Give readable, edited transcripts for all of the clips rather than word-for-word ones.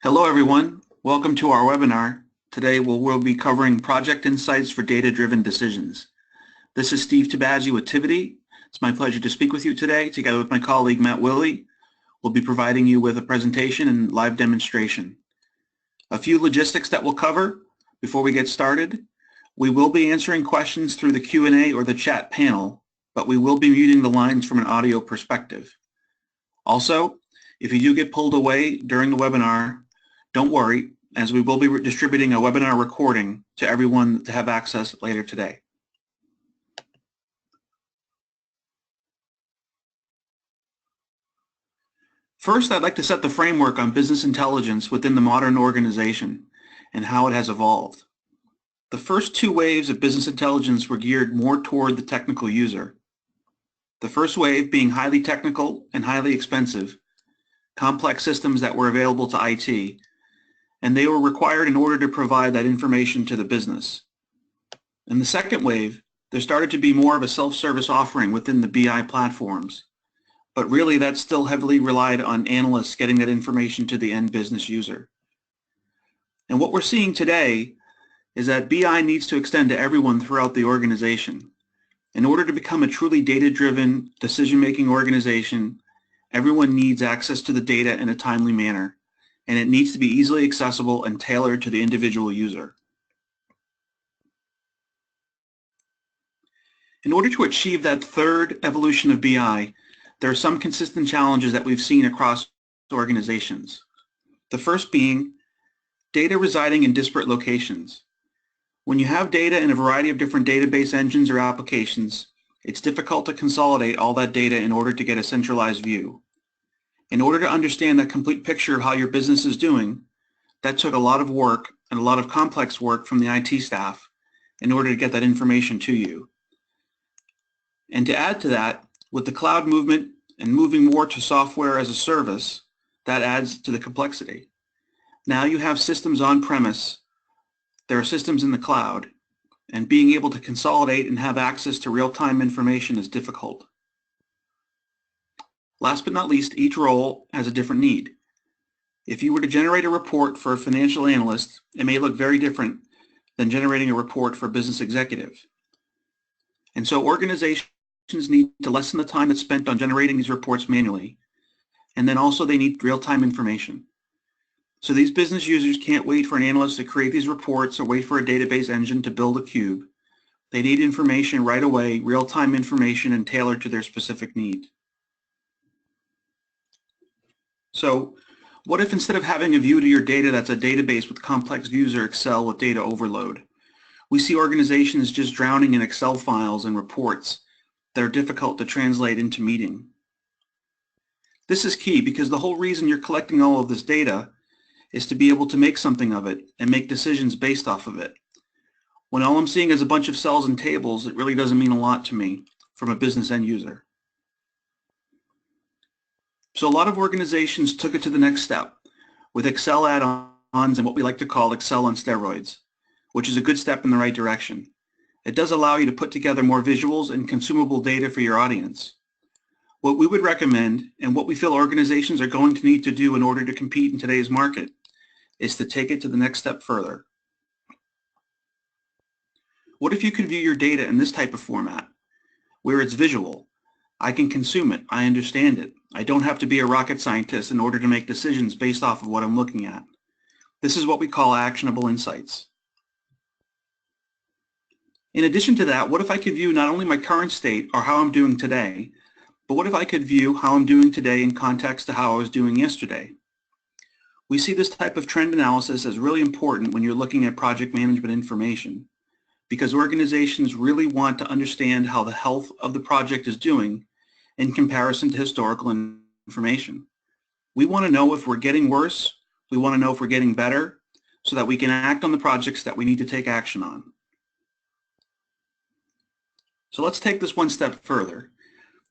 Hello everyone, welcome to our webinar. Today we'll be covering project insights for data-driven decisions. This is Steve Tabazzi with Tivity. It's my pleasure to speak with you today. Together with my colleague Matt Willey, we'll be providing you with a presentation and live demonstration. A few logistics that we'll cover before we get started. We will be answering questions through the Q&A or the chat panel, but we will be muting the lines from an audio perspective. Also, if you do get pulled away during the webinar, don't worry, as we will be distributing a webinar recording to everyone to have access later today. First, I'd like to set the framework on business intelligence within the modern organization and how it has evolved. The first two waves of business intelligence were geared more toward the technical user. The first wave being highly technical and highly expensive, complex systems that were available to IT, and they were required in order to provide that information to the business. In the second wave, there started to be more of a self-service offering within the BI platforms, but really that still heavily relied on analysts getting that information to the end business user. And what we're seeing today is that BI needs to extend to everyone throughout the organization. In order to become a truly data-driven decision-making organization, everyone needs access to the data in a timely manner, and it needs to be easily accessible and tailored to the individual user. In order to achieve that third evolution of BI, there are some consistent challenges that we've seen across organizations. The first being data residing in disparate locations. When you have data in a variety of different database engines or applications, it's difficult to consolidate all that data in order to get a centralized view. In order to understand the complete picture of how your business is doing, that took a lot of work and a lot of complex work from the IT staff in order to get that information to you. And to add to that, with the cloud movement and moving more to software as a service, that adds to the complexity. Now you have systems on premise, there are systems in the cloud, and being able to consolidate and have access to real-time information is difficult. Last but not least, each role has a different need. If you were to generate a report for a financial analyst, it may look very different than generating a report for a business executive. And so organizations need to lessen the time that's spent on generating these reports manually, and then also they need real-time information. So these business users can't wait for an analyst to create these reports or wait for a database engine to build a cube. They need information right away, real-time information, and tailored to their specific need. So what if instead of having a view to your data that's a database with complex views or Excel with data overload? We see organizations just drowning in Excel files and reports that are difficult to translate into meeting. This is key because the whole reason you're collecting all of this data is to be able to make something of it and make decisions based off of it. When all I'm seeing is a bunch of cells and tables, it really doesn't mean a lot to me from a business end user. So a lot of organizations took it to the next step with Excel add-ons and what we like to call Excel on steroids, which is a good step in the right direction. It does allow you to put together more visuals and consumable data for your audience. What we would recommend and what we feel organizations are going to need to do in order to compete in today's market is to take it to the next step further. What if you could view your data in this type of format, where it's visual? I can consume it, I understand it. I don't have to be a rocket scientist in order to make decisions based off of what I'm looking at. This is what we call actionable insights. In addition to that, what if I could view not only my current state or how I'm doing today, but what if I could view how I'm doing today in context to how I was doing yesterday? We see this type of trend analysis as really important when you're looking at project management information, because organizations really want to understand how the health of the project is doing in comparison to historical information. We want to know if we're getting worse, we want to know if we're getting better, so that we can act on the projects that we need to take action on. So let's take this one step further.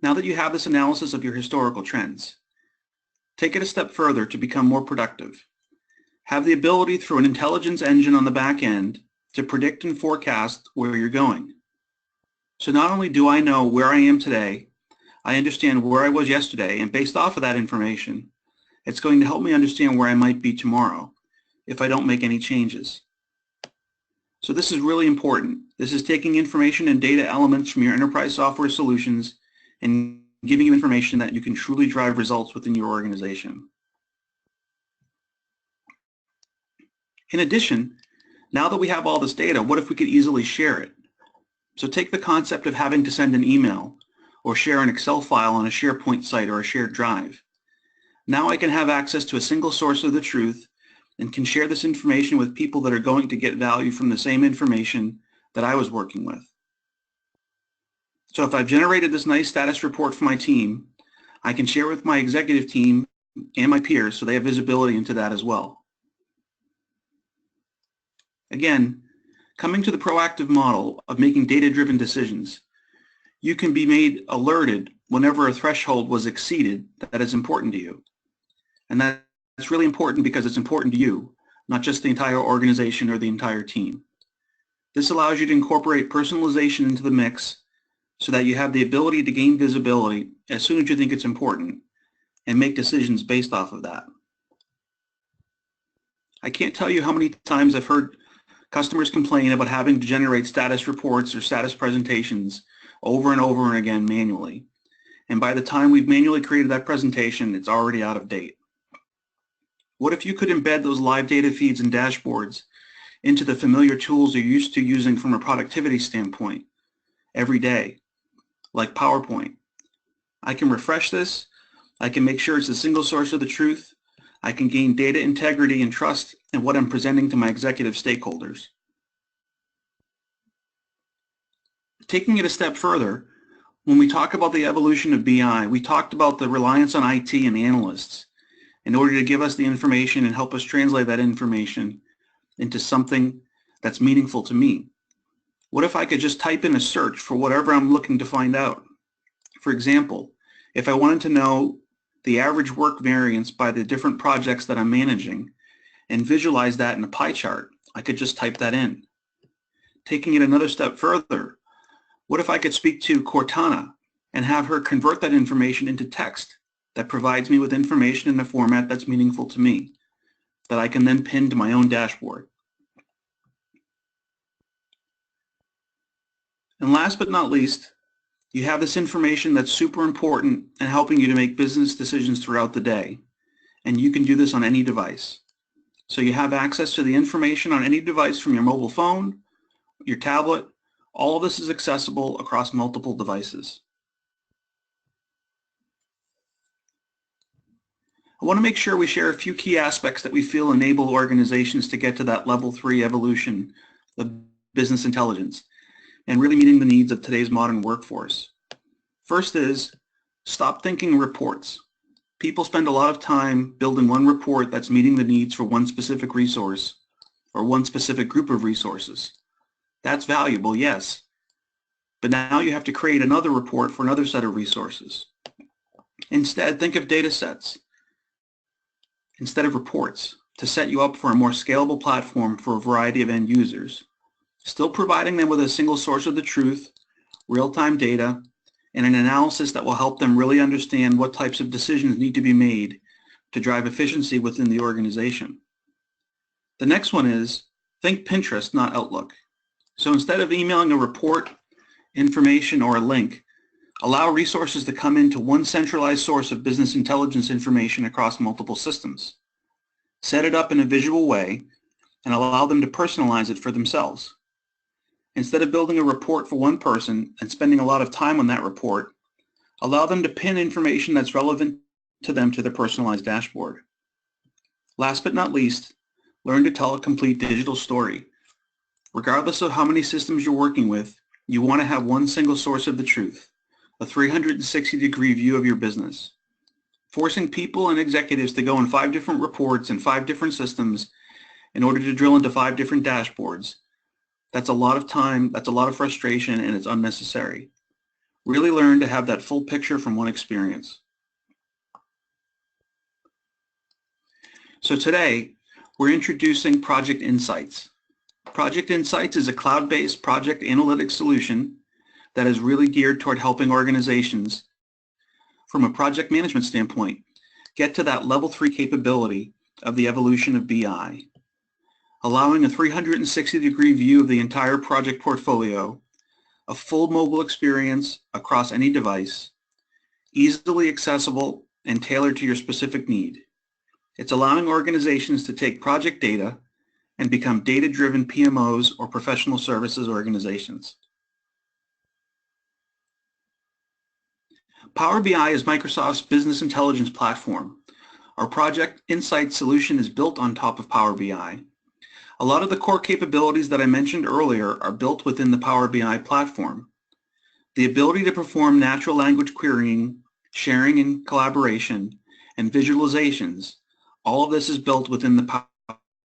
Now that you have this analysis of your historical trends, take it a step further to become more productive. Have the ability through an intelligence engine on the back end to predict and forecast where you're going. So not only do I know where I am today, I understand where I was yesterday, and based off of that information, It's going to help me understand where I might be tomorrow if I don't make any changes. So this is really important. This is taking information and data elements from your enterprise software solutions and giving you information that you can truly drive results within your organization. In addition, now that we have all this data, what if we could easily share it? So take the concept of having to send an email or share an Excel file on a SharePoint site or a shared drive. Now I can have access to a single source of the truth and can share this information with people that are going to get value from the same information that I was working with. So if I've generated this nice status report for my team, I can share with my executive team and my peers so they have visibility into that as well. Again, coming to the proactive model of making data-driven decisions, you can be made alerted whenever a threshold was exceeded that is important to you. And that's really important because it's important to you, not just the entire organization or the entire team. This allows you to incorporate personalization into the mix so that you have the ability to gain visibility as soon as you think it's important and make decisions based off of that. I can't tell you how many times I've heard customers complain about having to generate status reports or status presentations over and over and again manually. And by the time we've manually created that presentation, it's already out of date. What if you could embed those live data feeds and dashboards into the familiar tools you're used to using from a productivity standpoint every day, like PowerPoint? I can refresh this. I can make sure it's a single source of the truth. I can gain data integrity and trust in what I'm presenting to my executive stakeholders. Taking it a step further, when we talk about the evolution of BI, we talked about the reliance on IT and analysts in order to give us the information and help us translate that information into something that's meaningful to me. What if I could just type in a search for whatever I'm looking to find out? For example, if I wanted to know the average work variance by the different projects that I'm managing and visualize that in a pie chart, I could just type that in. Taking it another step further, what if I could speak to Cortana and have her convert that information into text that provides me with information in a format that's meaningful to me, that I can then pin to my own dashboard? And last but not least, you have this information that's super important and helping you to make business decisions throughout the day. And you can do this on any device. So you have access to the information on any device from your mobile phone, your tablet. All of this is accessible across multiple devices. I want to make sure we share a few key aspects that we feel enable organizations to get to that level 3 evolution of business intelligence and really meeting the needs of today's modern workforce. First is stop thinking reports. People spend a lot of time building one report that's meeting the needs for one specific resource or one specific group of resources. That's valuable, yes, but now you have to create another report for another set of resources. Instead, think of data sets instead of reports to set you up for a more scalable platform for a variety of end users, still providing them with a single source of the truth, real-time data, and an analysis that will help them really understand what types of decisions need to be made to drive efficiency within the organization. The next one is think Pinterest, not Outlook. So instead of emailing a report, information, or a link, allow resources to come into one centralized source of business intelligence information across multiple systems. Set it up in a visual way and allow them to personalize it for themselves. Instead of building a report for one person and spending a lot of time on that report, allow them to pin information that's relevant to them to their personalized dashboard. Last but not least, learn to tell a complete digital story. Regardless of how many systems you're working with, you want to have one single source of the truth, a 360-degree view of your business. Forcing people and executives to go in 5 different reports and 5 different systems in order to drill into 5 different dashboards, that's a lot of time, that's a lot of frustration, and it's unnecessary. Really learn to have that full picture from one experience. So today, we're introducing Project Insights. Project Insights is a cloud-based project analytics solution that is really geared toward helping organizations from a project management standpoint get to that level 3 capability of the evolution of BI, allowing a 360-degree view of the entire project portfolio, a full mobile experience across any device, easily accessible and tailored to your specific need. It's allowing organizations to take project data and become data-driven PMOs or professional services organizations. Power BI is Microsoft's business intelligence platform. Our Project Insights solution is built on top of Power BI. A lot of the core capabilities that I mentioned earlier are built within the Power BI platform. The ability to perform natural language querying, sharing and collaboration, and visualizations, all of this is built within the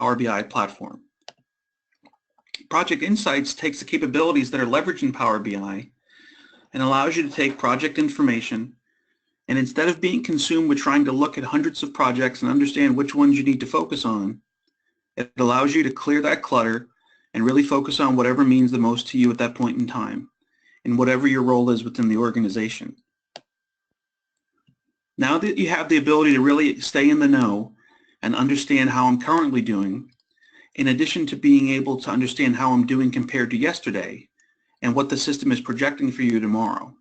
Power BI platform. Project Insights takes the capabilities that are leveraged in Power BI and allows you to take project information, and instead of being consumed with trying to look at hundreds of projects and understand which ones you need to focus on, it allows you to clear that clutter and really focus on whatever means the most to you at that point in time, and whatever your role is within the organization. Now that you have the ability to really stay in the know and understand how I'm currently doing, in addition to being able to understand how I'm doing compared to yesterday and what the system is projecting for you tomorrow.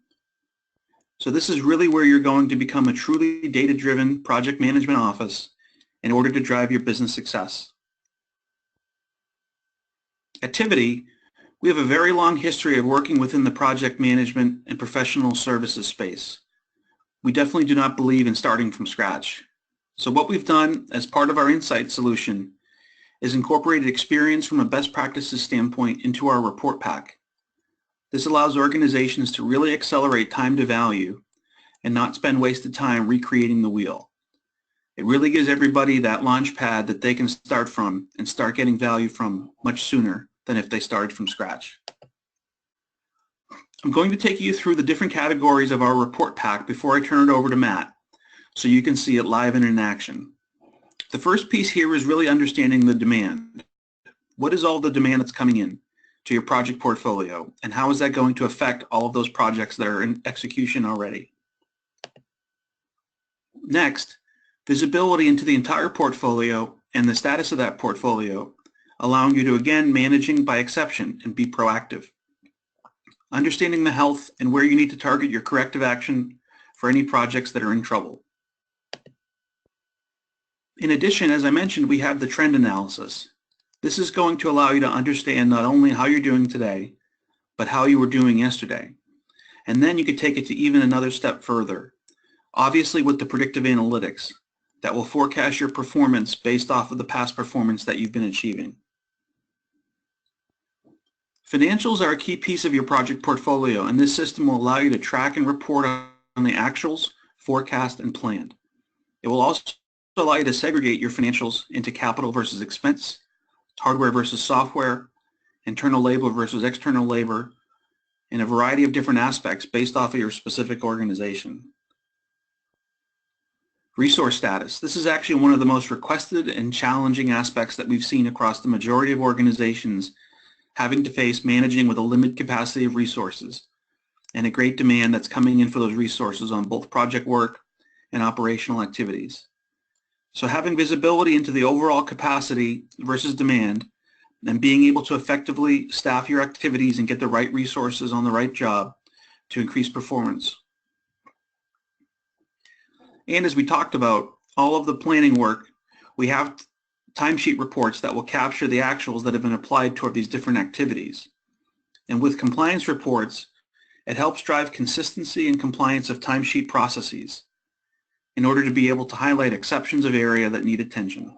So this is really where you're going to become a truly data-driven project management office in order to drive your business success. At Tivity, we have a very long history of working within the project management and professional services space. We definitely do not believe in starting from scratch. So what we've done as part of our Insight solution is incorporated experience from a best practices standpoint into our report pack. This allows organizations to really accelerate time to value and not spend wasted time recreating the wheel. It really gives everybody that launch pad that they can start from and start getting value from much sooner than if they started from scratch. I'm going to take you through the different categories of our report pack before I turn it over to Matt so you can see it live and in action. The first piece here is really understanding the demand. What is all the demand that's coming in to your project portfolio, and how is that going to affect all of those projects that are in execution already? Next, visibility into the entire portfolio and the status of that portfolio, allowing you to again managing by exception and be proactive. Understanding the health and where you need to target your corrective action for any projects that are in trouble. In addition, as I mentioned, we have the trend analysis. This is going to allow you to understand not only how you're doing today, but how you were doing yesterday. And then you could take it to even another step further. Obviously with the predictive analytics that will forecast your performance based off of the past performance that you've been achieving. Financials are a key piece of your project portfolio, and this system will allow you to track and report on the actuals, forecast, and planned. It will also allow you to segregate your financials into capital versus expense, hardware versus software, internal labor versus external labor, in a variety of different aspects based off of your specific organization. Resource status. This is actually one of the most requested and challenging aspects that we've seen across the majority of organizations having to face managing with a limited capacity of resources and a great demand that's coming in for those resources on both project work and operational activities. So having visibility into the overall capacity versus demand and being able to effectively staff your activities and get the right resources on the right job to increase performance. And as we talked about, all of the planning work, we have timesheet reports that will capture the actuals that have been applied toward these different activities. And with compliance reports, it helps drive consistency and compliance of timesheet processes in order to be able to highlight exceptions of area that need attention.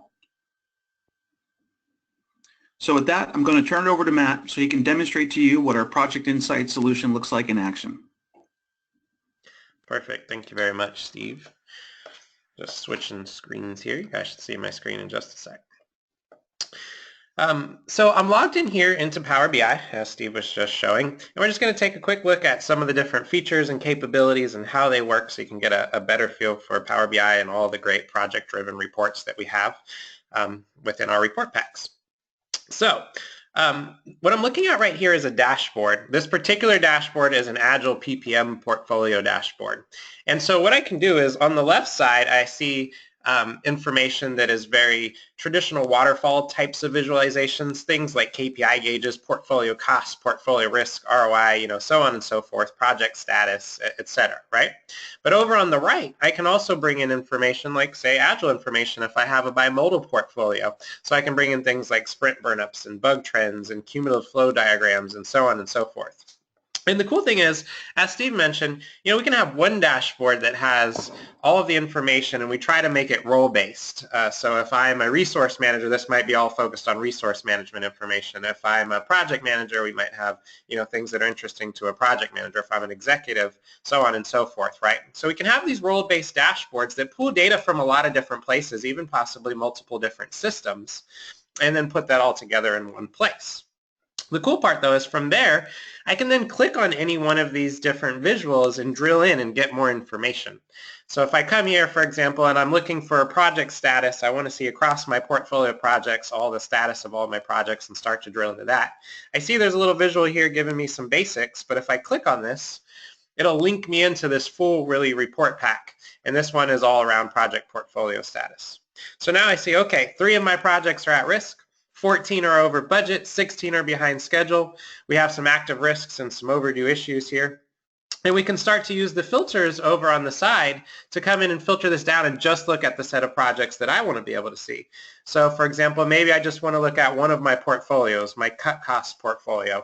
So with that, I'm going to turn it over to Matt so he can demonstrate to you what our Project Insights solution looks like in action. Perfect. Thank you very much, Steve. Just switching screens here. You guys should see my screen in just a sec. So I'm logged in here into Power BI, as Steve was just showing, and we're just going to take a quick look at some of the different features and capabilities and how they work so you can get a better feel for Power BI and all the great project-driven reports that we have within our report packs. So What I'm looking at right here is a dashboard. This particular dashboard is an Agile PPM portfolio dashboard. And so what I can do is on the left side, I see information that is very traditional waterfall types of visualizations, things like KPI gauges, portfolio costs, portfolio risk, ROI, so on and so forth, project status, etc., right? But over on the right, I can also bring in information like, say, Agile information if I have a bimodal portfolio. So I can bring in things like sprint burnups and bug trends and cumulative flow diagrams and so on and so forth. And the cool thing is, as Steve mentioned, we can have one dashboard that has all of the information, and we try to make it role-based. So if I'm a resource manager, this might be all focused on resource management information. If I'm a project manager, we might have things that are interesting to a project manager. If I'm an executive, so on and so forth, right? So we can have these role-based dashboards that pull data from a lot of different places, even possibly multiple different systems, and then put that all together in one place. The cool part, though, is from there, I can then click on any one of these different visuals and drill in and get more information. So if I come here, for example, and I'm looking for a project status, I want to see across my portfolio of projects all the status of all my projects and start to drill into that. I see there's a little visual here giving me some basics, but if I click on this, it'll link me into this full report pack. And this one is all around project portfolio status. So now I see, okay, 3 of my projects are at risk. 14 are over budget, 16 are behind schedule. We have some active risks and some overdue issues here. And we can start to use the filters over on the side to come in and filter this down and just look at the set of projects that I want to be able to see. So for example, maybe I just want to look at one of my portfolios, my cut cost portfolio.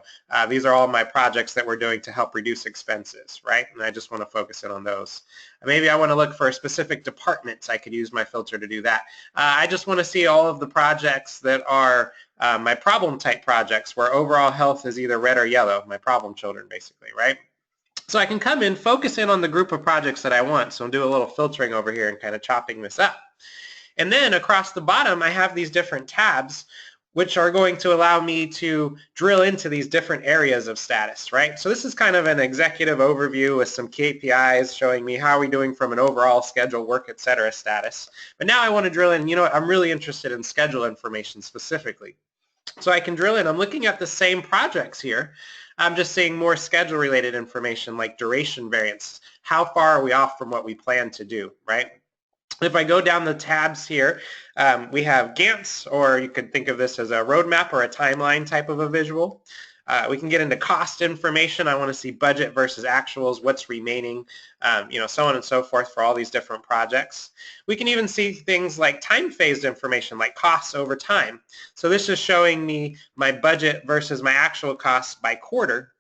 These are all my projects that we're doing to help reduce expenses, right? And I just want to focus in on those. Maybe I want to look for specific departments. I could use my filter to do that. I just want to see all of the projects that are my problem type projects where overall health is either red or yellow, my problem children basically, right? So I can come in, focus in on the group of projects that I want. So I'll do a little filtering over here and kind of chopping this up. And then across the bottom, I have these different tabs, which are going to allow me to drill into these different areas of status, right? So this is kind of an executive overview with some KPIs showing me how are we doing from an overall schedule, work, etc. status. But now I want to drill in, I'm really interested in schedule information specifically. So I can drill in. I'm looking at the same projects here. I'm just seeing more schedule-related information like duration variance. How far are we off from what we plan to do, right? If I go down the tabs here, we have Gantts, or you could think of this as a roadmap or a timeline type of a visual. We can get into cost information. I want to see budget versus actuals, what's remaining, so on and so forth for all these different projects. We can even see things like time-phased information, like costs over time. So this is showing me my budget versus my actual costs by quarter.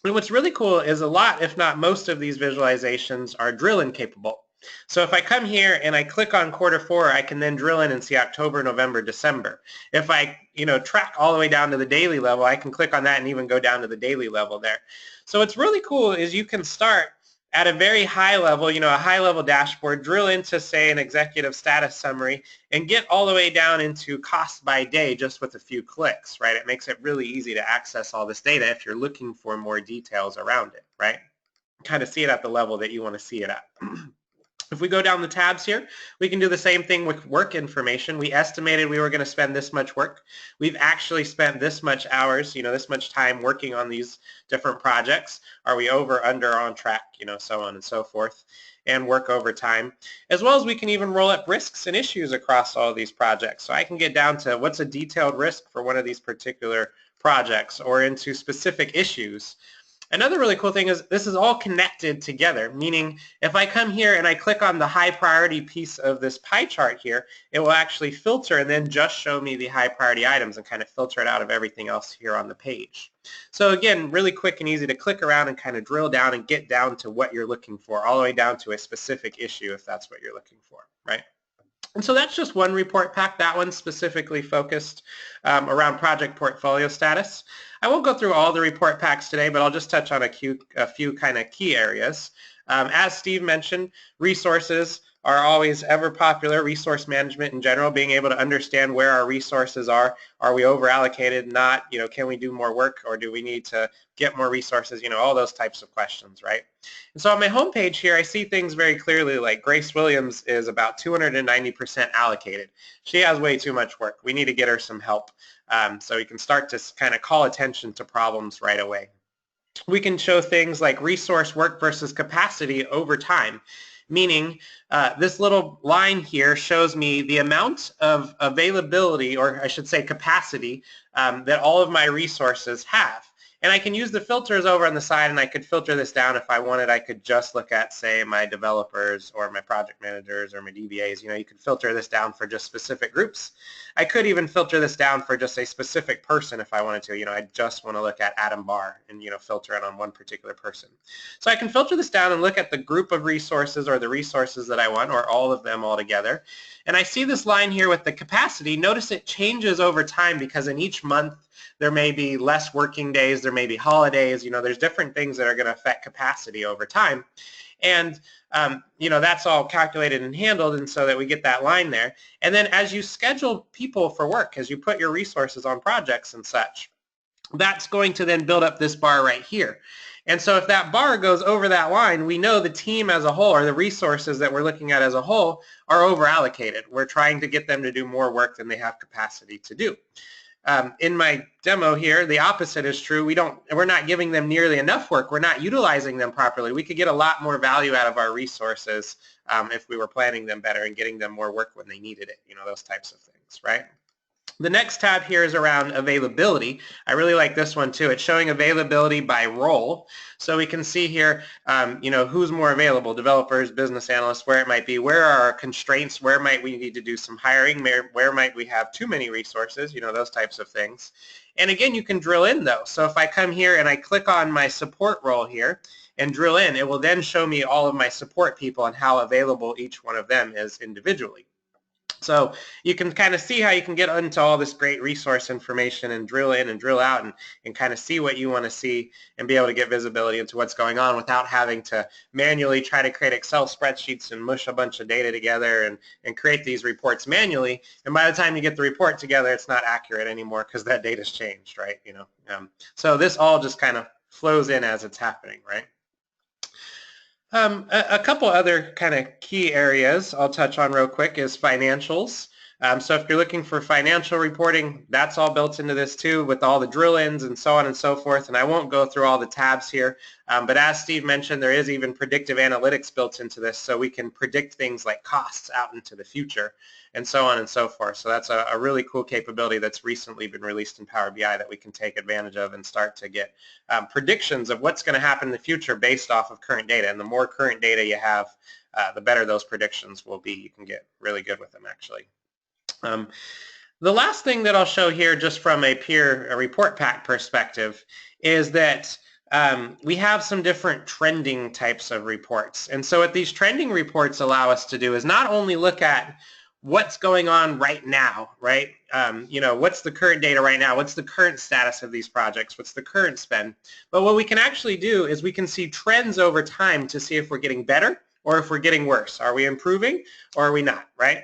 And what's really cool is a lot, if not most of these visualizations are drill-in capable. So if I come here and I click on Q4, I can then drill in and see October, November, December. If I, track all the way down to the daily level, I can click on that and even go down to the daily level there. So what's really cool is you can start at a very high level, a high level dashboard, drill into, say, an executive status summary and get all the way down into cost by day just with a few clicks, right? It makes it really easy to access all this data if you're looking for more details around it, right? Kind of see it at the level that you want to see it at. If we go down the tabs here, we can do the same thing with work information. We estimated we were going to spend this much work. We've actually spent this much hours, this much time working on these different projects. Are we over, under, on track, so on and so forth, and work over time. As well as we can even roll up risks and issues across all of these projects. So I can get down to what's a detailed risk for one of these particular projects or into specific issues. Another really cool thing is this is all connected together, meaning if I come here and I click on the high priority piece of this pie chart here, it will actually filter and then just show me the high priority items and kind of filter it out of everything else here on the page. So again, really quick and easy to click around and kind of drill down and get down to what you're looking for, all the way down to a specific issue if that's what you're looking for, right? And so that's just one report pack. That one's specifically focused around project portfolio status. I won't go through all the report packs today, but I'll just touch on a few kind of key areas. As Steve mentioned, resources are always ever popular. Resource management in general, being able to understand where our resources are. Are we over allocated? Not, can we do more work, or do we need to get more resources? All those types of questions, right? And so on my homepage here, I see things very clearly, like Grace Williams is about 290% allocated. She has way too much work. We need to get her some help. So we can start to kind of call attention to problems right away. We can show things like resource work versus capacity over time, meaning this little line here shows me the amount of availability, or I should say capacity, that all of my resources have. And I can use the filters over on the side, and I could filter this down if I wanted. I could just look at, say, my developers or my project managers or my DBAs. You could filter this down for just specific groups. I could even filter this down for just a specific person if I wanted to. I just want to look at Adam Barr and, filter it on one particular person. So I can filter this down and look at the group of resources or the resources that I want, or all of them all together. And I see this line here with the capacity. Notice it changes over time, because in each month there may be less working days, there may be holidays, there's different things that are going to affect capacity over time. And that's all calculated and handled, and so that we get that line there. And then as you schedule people for work, as you put your resources on projects and such, that's going to then build up this bar right here. And so if that bar goes over that line, we know the team as a whole, or the resources that we're looking at as a whole, are over allocated. We're trying to get them to do more work than they have capacity to do. In my demo here, the opposite is true. We're not giving them nearly enough work. We're not utilizing them properly. We could get a lot more value out of our resources if we were planning them better and getting them more work when they needed it, those types of things, right? The next tab here is around availability. I really like this one too. It's showing availability by role. So we can see here, who's more available, developers, business analysts, where it might be, where are our constraints, where might we need to do some hiring, where might we have too many resources, those types of things. And again, you can drill in though. So if I come here and I click on my support role here and drill in, it will then show me all of my support people and how available each one of them is individually. So you can kind of see how you can get into all this great resource information and drill in and drill out and kind of see what you want to see and be able to get visibility into what's going on without having to manually try to create Excel spreadsheets and mush a bunch of data together and create these reports manually. And by the time you get the report together, it's not accurate anymore because that data's changed, right? So this all just kind of flows in as it's happening, right? A couple other kind of key areas I'll touch on real quick is financials. So if you're looking for financial reporting, that's all built into this too, with all the drill-ins and so on and so forth. And I won't go through all the tabs here, but as Steve mentioned, there is even predictive analytics built into this, so we can predict things like costs out into the future and so on and so forth. So that's a really cool capability that's recently been released in Power BI that we can take advantage of and start to get predictions of what's going to happen in the future based off of current data. And the more current data you have, the better those predictions will be. You can get really good with them, actually. The last thing that I'll show here, just from a report pack perspective, is that we have some different trending types of reports. And so what these trending reports allow us to do is not only look at what's going on right now, right? What's the current data right now? What's the current status of these projects? What's the current spend? But what we can actually do is we can see trends over time to see if we're getting better or if we're getting worse. Are we improving or are we not, right?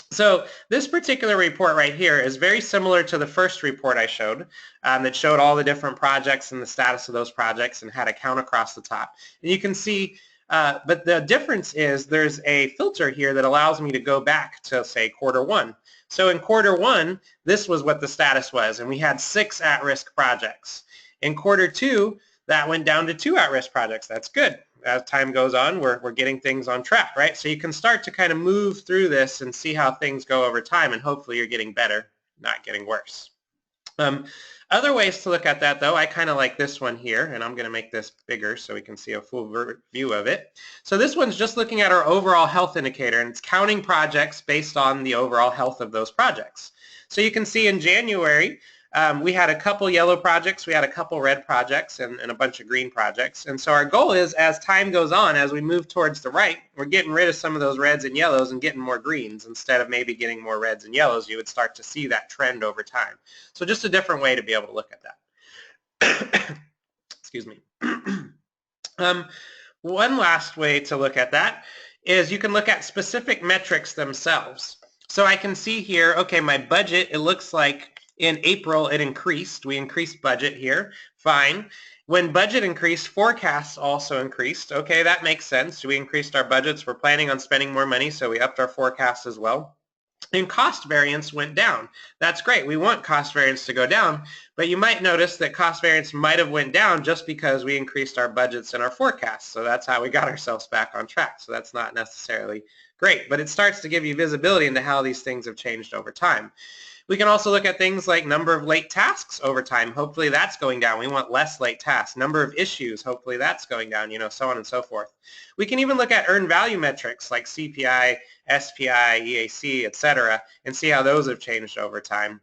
So this particular report right here is very similar to the first report I showed that showed all the different projects and the status of those projects and had a count across the top. And you can see, but the difference is there's a filter here that allows me to go back to, say, quarter one. So in quarter one, this was what the status was, and we had 6 at-risk projects. In quarter two, that went down to 2 at-risk projects. That's good. As time goes on, we're getting things on track, right? So you can start to kind of move through this and see how things go over time, and hopefully you're getting better, not getting worse. Other ways to look at that, though, I kind of like this one here, and I'm going to make this bigger so we can see a full view of it. So this one's just looking at our overall health indicator, and it's counting projects based on the overall health of those projects. So you can see in January, we had a couple yellow projects, we had a couple red projects, and a bunch of green projects. And so our goal is, as time goes on, as we move towards the right, we're getting rid of some of those reds and yellows and getting more greens. Instead of maybe getting more reds and yellows, you would start to see that trend over time. So just a different way to be able to look at that. Excuse me. One last way to look at that is you can look at specific metrics themselves. So I can see here, okay, my budget, it looks like in April it increased. We increased budget here. Fine. When budget increased, forecasts also increased. Okay, that makes sense. We increased our budgets. We're planning on spending more money, so we upped our forecasts as well. And cost variance went down. That's great. We want cost variance to go down, but you might notice that cost variance might have went down just because we increased our budgets and our forecasts. So that's how we got ourselves back on track. So that's not necessarily great, but it starts to give you visibility into how these things have changed over time. We can also look at things like number of late tasks over time. Hopefully that's going down. We want less late tasks. Number of issues, hopefully that's going down, so on and so forth. We can even look at earned value metrics like CPI, SPI, EAC, etc., and see how those have changed over time.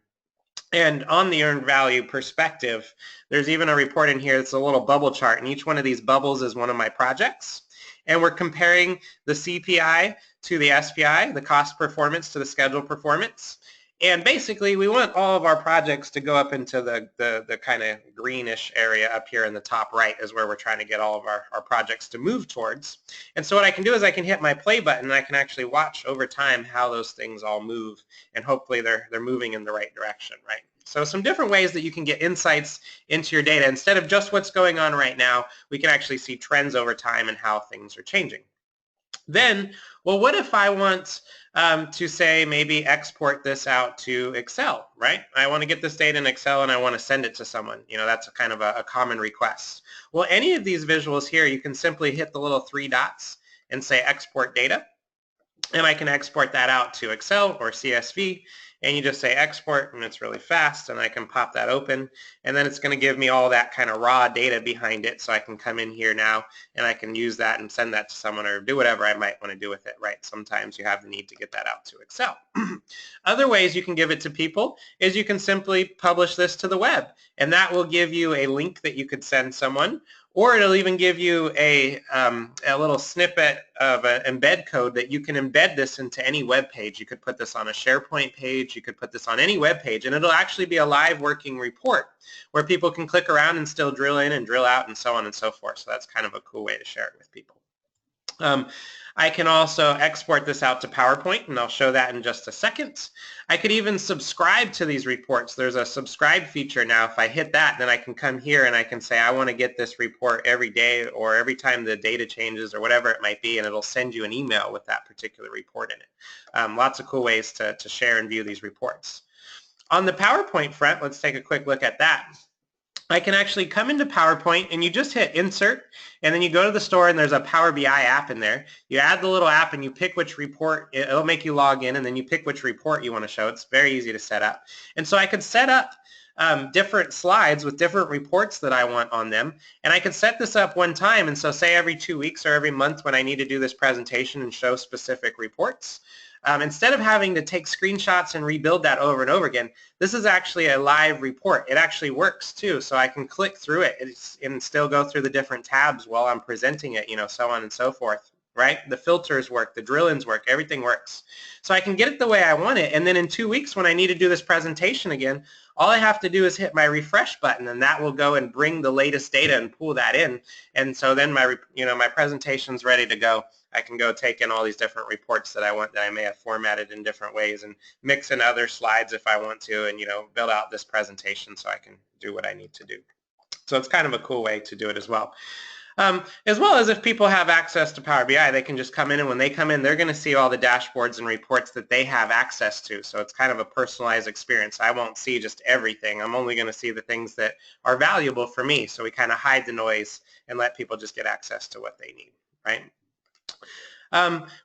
And on the earned value perspective, there's even a report in here that's a little bubble chart, and each one of these bubbles is one of my projects. And we're comparing the CPI to the SPI, the cost performance to the schedule performance. And basically, we want all of our projects to go up into the kind of greenish area up here in the top right is where we're trying to get all of our projects to move towards. And so what I can do is I can hit my play button and I can actually watch over time how those things all move, and hopefully they're moving in the right direction, right? So some different ways that you can get insights into your data. Instead of just what's going on right now, we can actually see trends over time and how things are changing. Then, well, what if I want to say maybe export this out to Excel, right? I want to get this data in Excel and I want to send it to someone. That's a kind of a common request. Well, any of these visuals here, you can simply hit the little 3 dots and say export data. And I can export that out to Excel or CSV, and you just say export, and it's really fast, and I can pop that open, and then it's going to give me all that kind of raw data behind it, so I can come in here now, and I can use that and send that to someone or do whatever I might want to do with it, right? Sometimes you have the need to get that out to Excel. Other ways you can give it to people is you can simply publish this to the web, and that will give you a link that you could send someone, or it'll even give you a little snippet of an embed code that you can embed this into any web page. You could put this on a SharePoint page, you could put this on any web page, and it'll actually be a live working report where people can click around and still drill in and drill out and so on and so forth. So that's kind of a cool way to share it with people. I can also export this out to PowerPoint, and I'll show that in just a second. I could even subscribe to these reports. There's a subscribe feature now. If I hit that, then I can come here and I can say I want to get this report every day or every time the data changes or whatever it might be, and it'll send you an email with that particular report in it. Lots of cool ways to share and view these reports. On the PowerPoint front, let's take a quick look at that. I can actually come into PowerPoint and you just hit insert, and then you go to the store and there's a Power BI app in there. You add the little app and you pick which report, it'll make you log in, and then you pick which report you want to show. It's very easy to set up. And so I could set up different slides with different reports that I want on them, and I could set this up one time, and so say every 2 weeks or every month when I need to do this presentation and show specific reports, instead of having to take screenshots and rebuild that over and over again, this is actually a live report. It actually works too, so I can click through it and still go through the different tabs while I'm presenting it, so on and so forth, right? The filters work, the drill-ins work, everything works. So I can get it the way I want it, and then in 2 weeks when I need to do this presentation again, all I have to do is hit my refresh button, and that will go and bring the latest data and pull that in, and so then my presentation's ready to go. I can go take in all these different reports that I want that I may have formatted in different ways and mix in other slides if I want to, and build out this presentation so I can do what I need to do. So it's kind of a cool way to do it as well. As well as if people have access to Power BI, they can just come in, and when they come in, they're going to see all the dashboards and reports that they have access to. So it's kind of a personalized experience. I won't see just everything. I'm only going to see the things that are valuable for me. So we kind of hide the noise and let people just get access to what they need, right?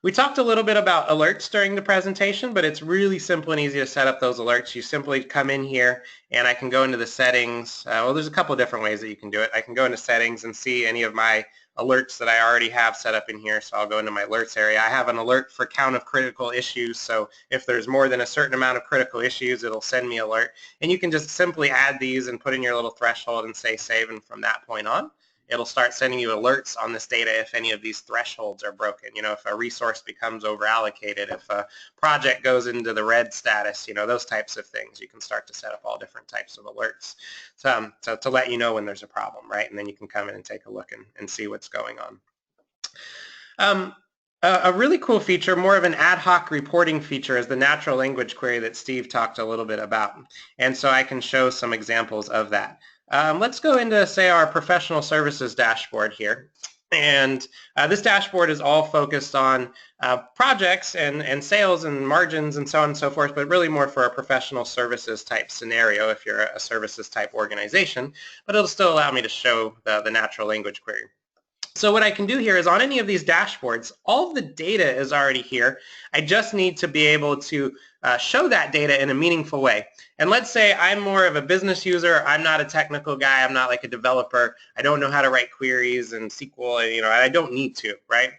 We talked a little bit about alerts during the presentation, but it's really simple and easy to set up those alerts. You simply come in here, and I can go into the settings. Well, there's a couple different ways that you can do it. I can go into settings and see any of my alerts that I already have set up in here. So I'll go into my alerts area. I have an alert for count of critical issues. So if there's more than a certain amount of critical issues, it'll send me an alert. And you can just simply add these and put in your little threshold and say save, and from that point on, it'll start sending you alerts on this data if any of these thresholds are broken. If a resource becomes over allocated, if a project goes into the red status, those types of things. You can start to set up all different types of alerts so to let you know when there's a problem, right? And then you can come in and take a look and see what's going on. A really cool feature, more of an ad hoc reporting feature, is the natural language query that Steve talked a little bit about. And so I can show some examples of that. Let's go into, say, our professional services dashboard here. And this dashboard is all focused on projects and sales and margins and so on and so forth, but really more for a professional services type scenario if you're a services type organization. But it'll still allow me to show the natural language query. So what I can do here is on any of these dashboards, all of the data is already here. I just need to be able to show that data in a meaningful way. And let's say I'm more of a business user. I'm not a technical guy. I'm not like a developer. I don't know how to write queries in SQL. I don't need to, right?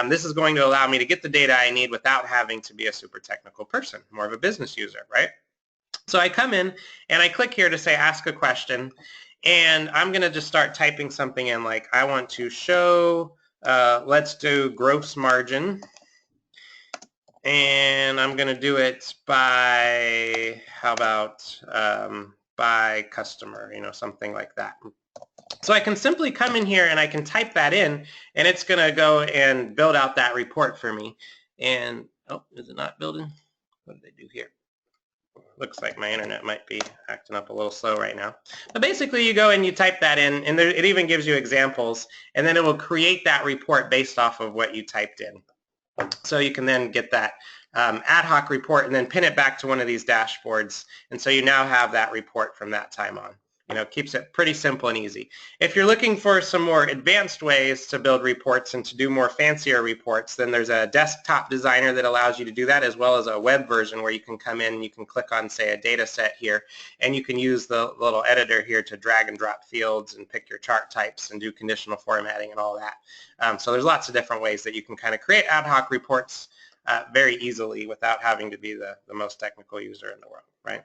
This is going to allow me to get the data I need without having to be a super technical person, more of a business user, right? So I come in and I click here to say ask a question. And I'm going to just start typing something in, like I want to show, let's do gross margin. And I'm going to do it by, how about by customer, something like that. So I can simply come in here and I can type that in, and it's going to go and build out that report for me. And, oh, is it not building? What did they do here? Looks like my internet might be acting up a little slow right now. But basically you go and you type that in, and it even gives you examples, and then it will create that report based off of what you typed in. So you can then get that ad hoc report and then pin it back to one of these dashboards, and so you now have that report from that time on. Keeps it pretty simple and easy. If you're looking for some more advanced ways to build reports and to do more fancier reports, then there's a desktop designer that allows you to do that, as well as a web version where you can come in and you can click on, say, a data set here, and you can use the little editor here to drag and drop fields and pick your chart types and do conditional formatting and all that. So there's lots of different ways that you can kind of create ad hoc reports very easily without having to be the most technical user in the world, right?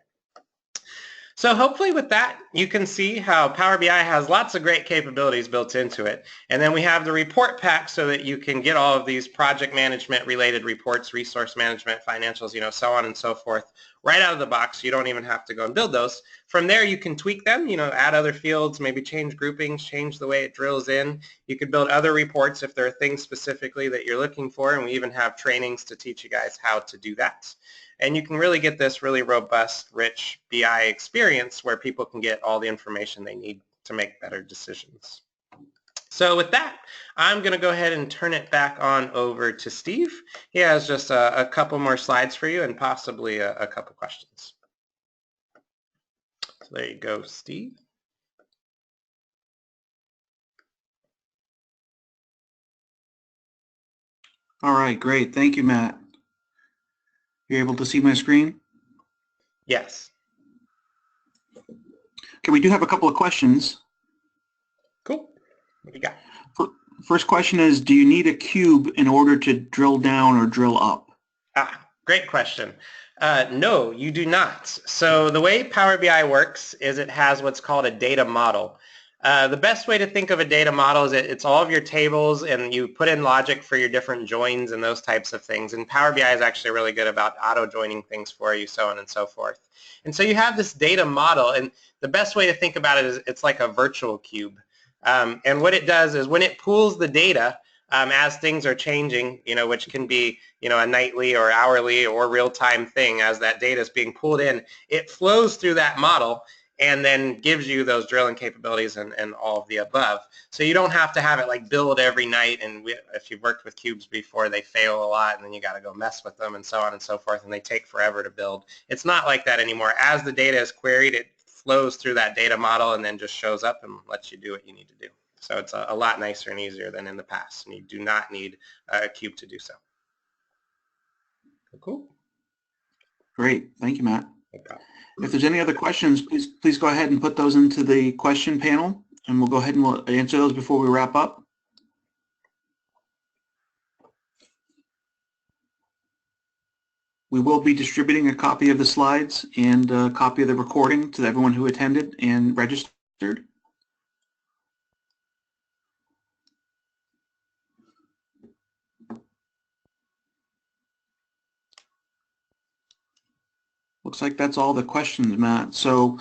So hopefully with that, you can see how Power BI has lots of great capabilities built into it. And then we have the report pack so that you can get all of these project management related reports, resource management, financials, so on and so forth, right out of the box. You don't even have to go and build those. From there, you can tweak them, add other fields, maybe change groupings, change the way it drills in. You could build other reports if there are things specifically that you're looking for, and we even have trainings to teach you guys how to do that. And you can really get this really robust, rich BI experience where people can get all the information they need to make better decisions. So with that, I'm going to go ahead and turn it back on over to Steve. He has just a couple more slides for you and possibly a couple questions. So there you go, Steve. All right, great. Thank you, Matt. You're able to see my screen? Yes. Okay, we do have a couple of questions. Cool. What do you got? First question is, do you need a cube in order to drill down or drill up? Great question. No, you do not. So the way Power BI works is it has what's called a data model. The best way to think of a data model is it's all of your tables, and you put in logic for your different joins and those types of things. And Power BI is actually really good about auto-joining things for you, so on and so forth. And so you have this data model, and the best way to think about it is it's like a virtual cube. And what it does is when it pools the data, as things are changing, which can be, a nightly or hourly or real-time thing, as that data is being pulled in, it flows through that model and then gives you those drilling capabilities and all of the above. So you don't have to have it like build every night, and if you've worked with cubes before, they fail a lot and then you got to go mess with them and so on and so forth, and they take forever to build. It's not like that anymore. As the data is queried, it flows through that data model and then just shows up and lets you do what you need to do. So it's a lot nicer and easier than in the past, and you do not need a cube to do so. Cool. Great. Thank you, Matt. No problem. If there's any other questions, please go ahead and put those into the question panel, and we'll go ahead and we'll answer those before we wrap up. We will be distributing a copy of the slides and a copy of the recording to everyone who attended and registered. Looks like that's all the questions, Matt. So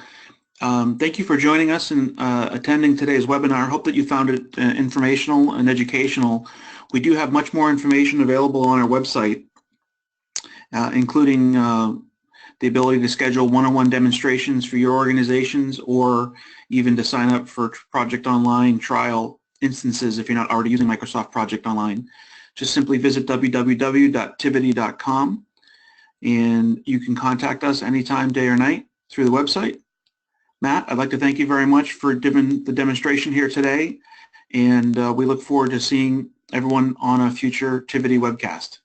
thank you for joining us and attending today's webinar. I hope that you found it informational and educational. We do have much more information available on our website, including the ability to schedule one-on-one demonstrations for your organizations, or even to sign up for Project Online trial instances if you're not already using Microsoft Project Online. Just simply visit www.tivity.com, and you can contact us anytime, day or night, through the website. Matt, I'd like to thank you very much for giving the demonstration here today, and we look forward to seeing everyone on a future Tivity webcast.